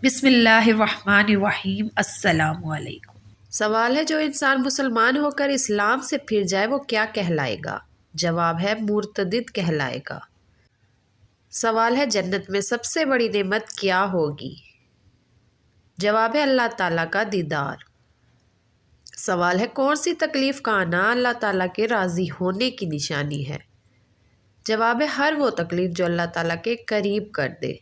بسم اللہ الرحمن الرحیم۔ السلام علیکم۔ سوال ہے، جو انسان مسلمان ہو کر اسلام سے پھر جائے وہ کیا کہلائے گا؟ جواب ہے، مرتدد کہلائے گا۔ سوال ہے، جنت میں سب سے بڑی نعمت کیا ہوگی؟ جواب ہے، اللہ تعالیٰ کا دیدار۔ سوال ہے، کون سی تکلیف کا آنا اللہ تعالیٰ کے راضی ہونے کی نشانی ہے؟ جواب ہے، ہر وہ تکلیف جو اللہ تعالیٰ کے قریب کر دے۔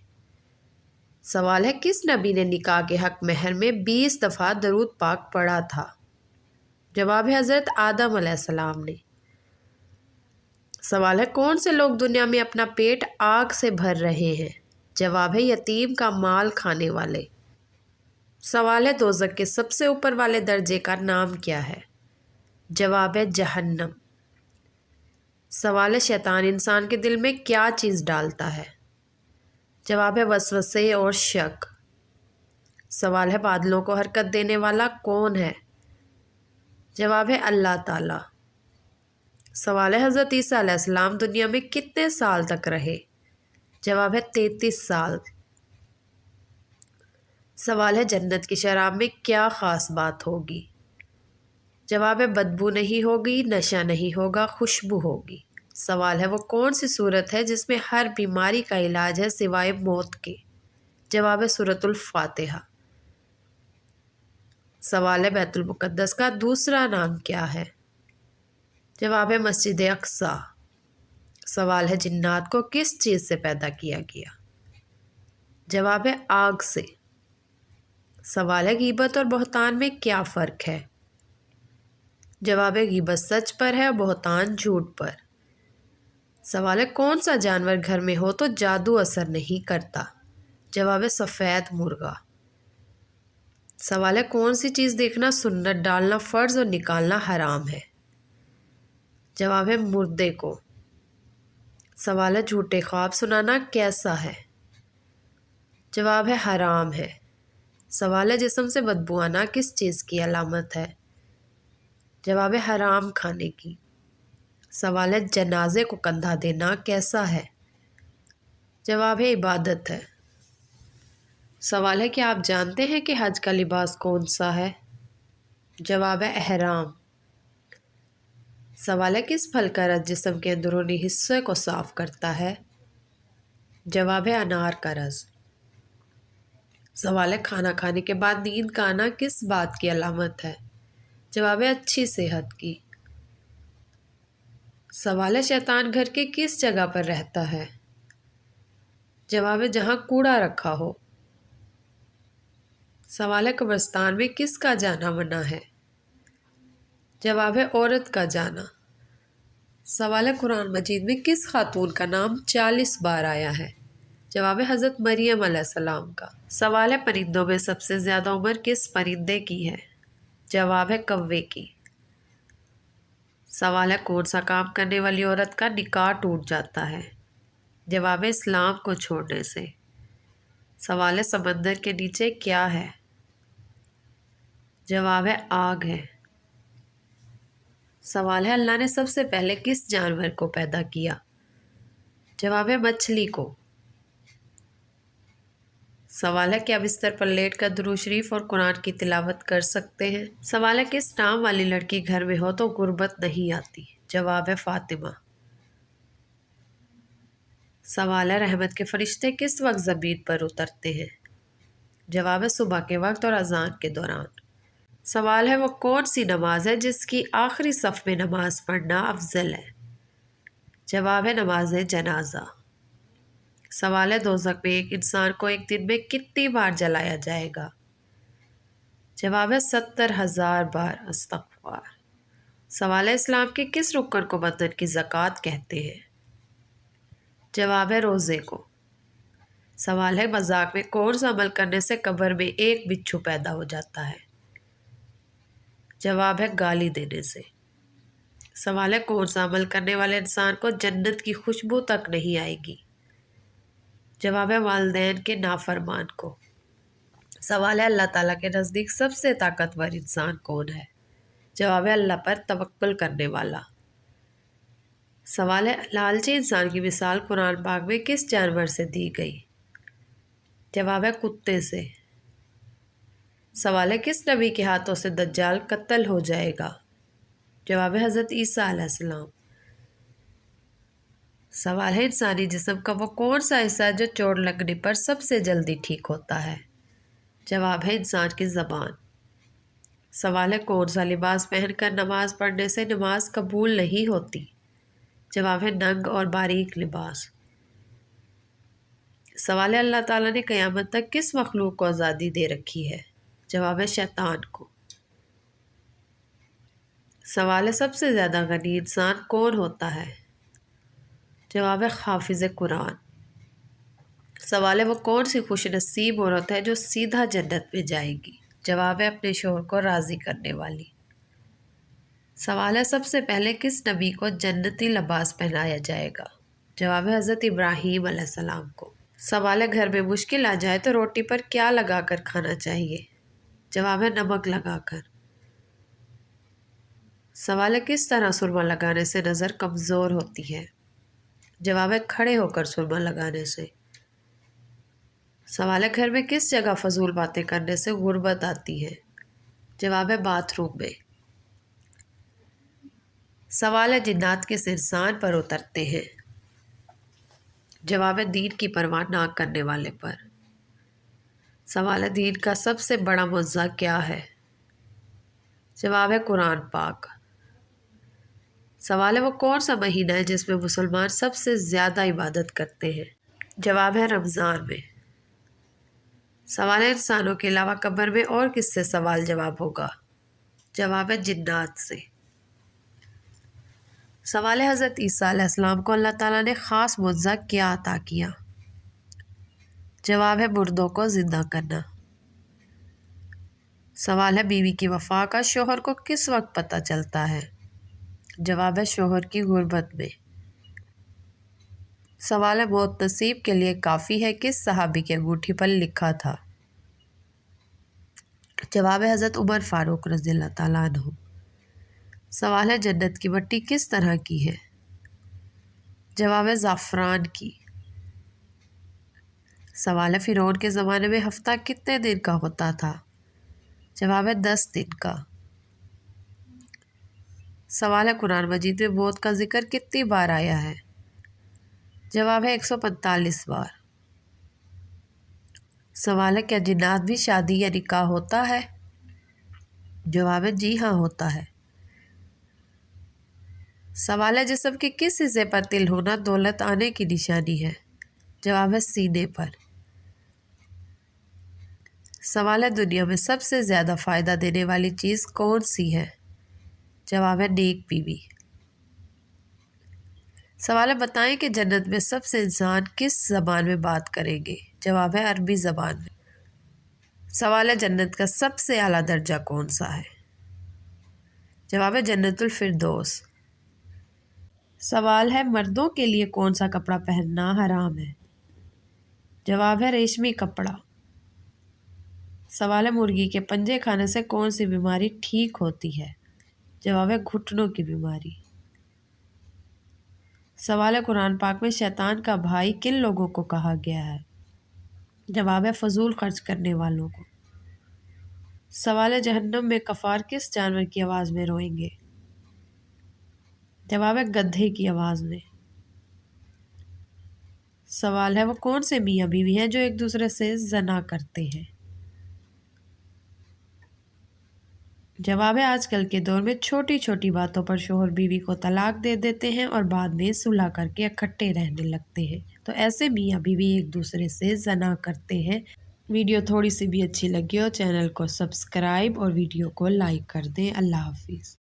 سوال ہے، کس نبی نے نکاح کے حق مہر میں 20 دفعہ درود پاک پڑھا تھا؟ جواب ہے، حضرت آدم علیہ السلام نے۔ سوال ہے، کون سے لوگ دنیا میں اپنا پیٹ آگ سے بھر رہے ہیں؟ جواب ہے، یتیم کا مال کھانے والے۔ سوال ہے، دوزخ کے سب سے اوپر والے درجے کا نام کیا ہے؟ جواب ہے، جہنم۔ سوال ہے، شیطان انسان کے دل میں کیا چیز ڈالتا ہے؟ جواب ہے، وسوسے اور شک۔ سوال ہے، بادلوں کو حرکت دینے والا کون ہے؟ جواب ہے، اللہ تعالیٰ۔ سوال ہے، حضرت عیسیٰ علیہ السلام دنیا میں کتنے سال تک رہے؟ جواب ہے، 33 سال۔ سوال ہے، جنت کی شراب میں کیا خاص بات ہوگی؟ جواب ہے، بدبو نہیں ہوگی، نشہ نہیں ہوگا، خوشبو ہوگی۔ سوال ہے، وہ کون سی صورت ہے جس میں ہر بیماری کا علاج ہے سوائے موت کے؟ جواب ہے، سورۃ الفاتحہ۔ سوال ہے، بیت المقدس کا دوسرا نام کیا ہے؟ جواب ہے، مسجد اقصیٰ۔ سوال ہے، جنات کو کس چیز سے پیدا کیا گیا؟ جواب ہے، آگ سے۔ سوال ہے، غیبت اور بہتان میں کیا فرق ہے؟ جواب ہے، غیبت سچ پر ہے اور بہتان جھوٹ پر۔ سوال ہے، کون سا جانور گھر میں ہو تو جادو اثر نہیں کرتا؟ جواب ہے، سفید مرغا۔ سوال ہے، کون سی چیز دیکھنا سنت، ڈالنا فرض اور نکالنا حرام ہے؟ جواب ہے، مردے کو۔ سوال ہے، جھوٹے خواب سنانا کیسا ہے؟ جواب ہے، حرام ہے۔ سوال ہے، جسم سے بدبو آنا کس چیز کی علامت ہے؟ جواب ہے، حرام کھانے کی۔ سوال ہے، جنازے کو کندھا دینا کیسا ہے؟ جواب ہے، عبادت ہے۔ سوال ہے، کیا آپ جانتے ہیں کہ حج کا لباس کون سا ہے؟ جواب ہے، احرام۔ سوال ہے، کس پھل کا رس جسم کے اندرونی حصے کو صاف کرتا ہے؟ جواب ہے، انار کا رس۔ سوال ہے، کھانا کھانے کے بعد نیند کا آنا کس بات کی علامت ہے؟ جواب ہے، اچھی صحت کی۔ سوال ہے، شیطان گھر کے کس جگہ پر رہتا ہے؟ جواب ہے، جہاں کوڑا رکھا ہو۔ سوال ہے، قبرستان میں کس کا جانا منع ہے؟ جواب ہے، عورت کا جانا۔ سوال ہے، قرآن مجید میں کس خاتون کا نام 40 بار آیا ہے؟ جواب ہے، حضرت مریم علیہ السلام کا۔ سوال ہے، پرندوں میں سب سے زیادہ عمر کس پرندے کی ہے؟ جواب ہے، کوے کی۔ سوال ہے، کون سا کام کرنے والی عورت کا نکاح ٹوٹ جاتا ہے؟ جواب ہے، اسلام کو چھوڑنے سے۔ سوال ہے، سمندر کے نیچے کیا ہے؟ جواب ہے، آگ ہے۔ سوال ہے، اللہ نے سب سے پہلے کس جانور کو پیدا کیا؟ جواب ہے، مچھلی کو۔ سوال ہے، کیا بستر پر لیٹ کر درود شریف اور قرآن کی تلاوت کر سکتے ہیں؟ سوال ہے، کس نام والی لڑکی گھر میں ہو تو غربت نہیں آتی؟ جواب ہے، فاطمہ۔ سوال ہے، رحمت کے فرشتے کس وقت زمین پر اترتے ہیں؟ جواب ہے، صبح کے وقت اور اذان کے دوران۔ سوال ہے، وہ کون سی نماز ہے جس کی آخری صف میں نماز پڑھنا افضل ہے؟ جواب ہے، نماز جنازہ۔ سوال ہے، دوزخ میں ایک انسان کو ایک دن میں کتنی بار جلایا جائے گا؟ جواب ہے، 70,000 بار۔ استغفار۔ سوال ہے، اسلام کے کس رکن کو بندن کی زکوٰۃ کہتے ہیں؟ جواب ہے، روزے کو۔ سوال ہے، مذاق میں کون سا عمل کرنے سے قبر میں ایک بچھو پیدا ہو جاتا ہے؟ جواب ہے، گالی دینے سے۔ سوال ہے، کون سا عمل کرنے والے انسان کو جنت کی خوشبو تک نہیں آئے گی؟ جواب ہے، والدین کے نافرمان کو۔ سوال ہے، اللہ تعالیٰ کے نزدیک سب سے طاقتور انسان کون ہے؟ جواب ہے، اللہ پر توکل کرنے والا۔ سوال ہے، لالچی انسان کی مثال قرآن پاک میں کس جانور سے دی گئی؟ جواب ہے، کتے سے۔ سوال ہے کس نبی کے ہاتھوں سے دجال قتل ہو جائے گا؟ جواب ہے حضرت عیسیٰ علیہ السلام۔ سوال ہے انسانی جسم کا وہ کون سا حصہ ہے جو چوٹ لگنے پر سب سے جلدی ٹھیک ہوتا ہے؟ جواب ہے انسان کی زبان۔ سوال ہے کون سا لباس پہن کر نماز پڑھنے سے نماز قبول نہیں ہوتی؟ جواب ہے ننگ اور باریک لباس۔ سوال ہے اللہ تعالیٰ نے قیامت تک کس مخلوق کو آزادی دے رکھی ہے؟ جواب ہے شیطان کو۔ سوال ہے سب سے زیادہ غنی انسان کون ہوتا ہے؟ جواب ہے حافظ قرآن۔ سوال ہے وہ کون سی خوش نصیب عورت ہے جو سیدھا جنت میں جائے گی؟ جواب ہے اپنے شوہر کو راضی کرنے والی۔ سوال ہے سب سے پہلے کس نبی کو جنتی لباس پہنایا جائے گا؟ جواب ہے حضرت ابراہیم علیہ السلام کو۔ سوال ہے گھر میں مشکل آ جائے تو روٹی پر کیا لگا کر کھانا چاہیے؟ جواب ہے نمک لگا کر۔ سوال ہے کس طرح سرما لگانے سے نظر کمزور ہوتی ہے؟ جواب ہے کھڑے ہو کر سرما لگانے سے۔ سوال ہے گھر میں کس جگہ فضول باتیں کرنے سے غربت آتی ہے؟ جواب ہے باتھ روم میں۔ سوال ہے جنات کس انسان پر اترتے ہیں؟ جواب ہے دین کی پرواہ نہ کرنے والے پر۔ سوال ہے دین کا سب سے بڑا معجزہ کیا ہے؟ جواب ہے قرآن پاک۔ سوال ہے وہ کون سا مہینہ ہے جس میں مسلمان سب سے زیادہ عبادت کرتے ہیں؟ جواب ہے رمضان میں۔ سوال ہے انسانوں کے علاوہ قبر میں اور کس سے سوال جواب ہوگا؟ جواب ہے جنات سے۔ سوال ہے حضرت عیسیٰ علیہ السلام کو اللہ تعالیٰ نے خاص معجزہ کیا عطا کیا؟ جواب ہے مردوں کو زندہ کرنا۔ سوال ہے بیوی کی وفا کا شوہر کو کس وقت پتہ چلتا ہے؟ جواب ہے شوہر کی غربت میں۔ سوال ہے موت نصیب کے لیے کافی ہے کس صحابی کے انگوٹھی پر لکھا تھا؟ جواب ہے حضرت عمر فاروق رضی اللہ تعالیٰ عنہ۔ سوال ہے جنت کی مٹی کس طرح کی ہے؟ جواب ہے زعفران کی۔ سوال ہے فرعون کے زمانے میں ہفتہ کتنے دن کا ہوتا تھا؟ جواب ہے 10 دن کا۔ سوال ہے قرآن مجید میں موت کا ذکر کتنی بار آیا ہے؟ جواب ہے 145 بار۔ سوال ہے کیا جنات بھی شادی یا نکاح ہوتا ہے؟ جواب ہے جی ہاں ہوتا ہے۔ سوال ہے جسم کے کس حصے پر تل ہونا دولت آنے کی نشانی ہے؟ جواب ہے سینے پر۔ سوال ہے دنیا میں سب سے زیادہ فائدہ دینے والی چیز کون سی ہے؟ جواب ہے نیک بیوی۔ سوال ہے بتائیں کہ جنت میں سب سے انسان کس زبان میں بات کریں گے؟ جواب ہے عربی زبان میں۔ سوال ہے جنت کا سب سے اعلیٰ درجہ کون سا ہے؟ جواب ہے جنت الفردوس۔ سوال ہے مردوں کے لیے کون سا کپڑا پہننا حرام ہے؟ جواب ہے ریشمی کپڑا۔ سوال ہے مرغی کے پنجے کھانے سے کون سی بیماری ٹھیک ہوتی ہے؟ جواب ہے گھٹنوں کی بیماری۔ سوال ہے قرآن پاک میں شیطان کا بھائی کن لوگوں کو کہا گیا ہے؟ جواب ہے فضول خرچ کرنے والوں کو۔ سوال ہے جہنم میں کفار کس جانور کی آواز میں روئیں گے؟ جواب ہے گدھے کی آواز میں۔ سوال ہے وہ کون سے میاں بیوی ہیں جو ایک دوسرے سے زنا کرتے ہیں؟ جواب ہے آج کل کے دور میں چھوٹی چھوٹی باتوں پر شوہر بیوی کو طلاق دے دیتے ہیں اور بعد میں صلح کر کے اکٹھے رہنے لگتے ہیں، تو ایسے میاں بیوی ایک دوسرے سے زنا کرتے ہیں۔ ویڈیو تھوڑی سی بھی اچھی لگی ہو چینل کو سبسکرائب اور ویڈیو کو لائک کر دیں۔ اللہ حافظ۔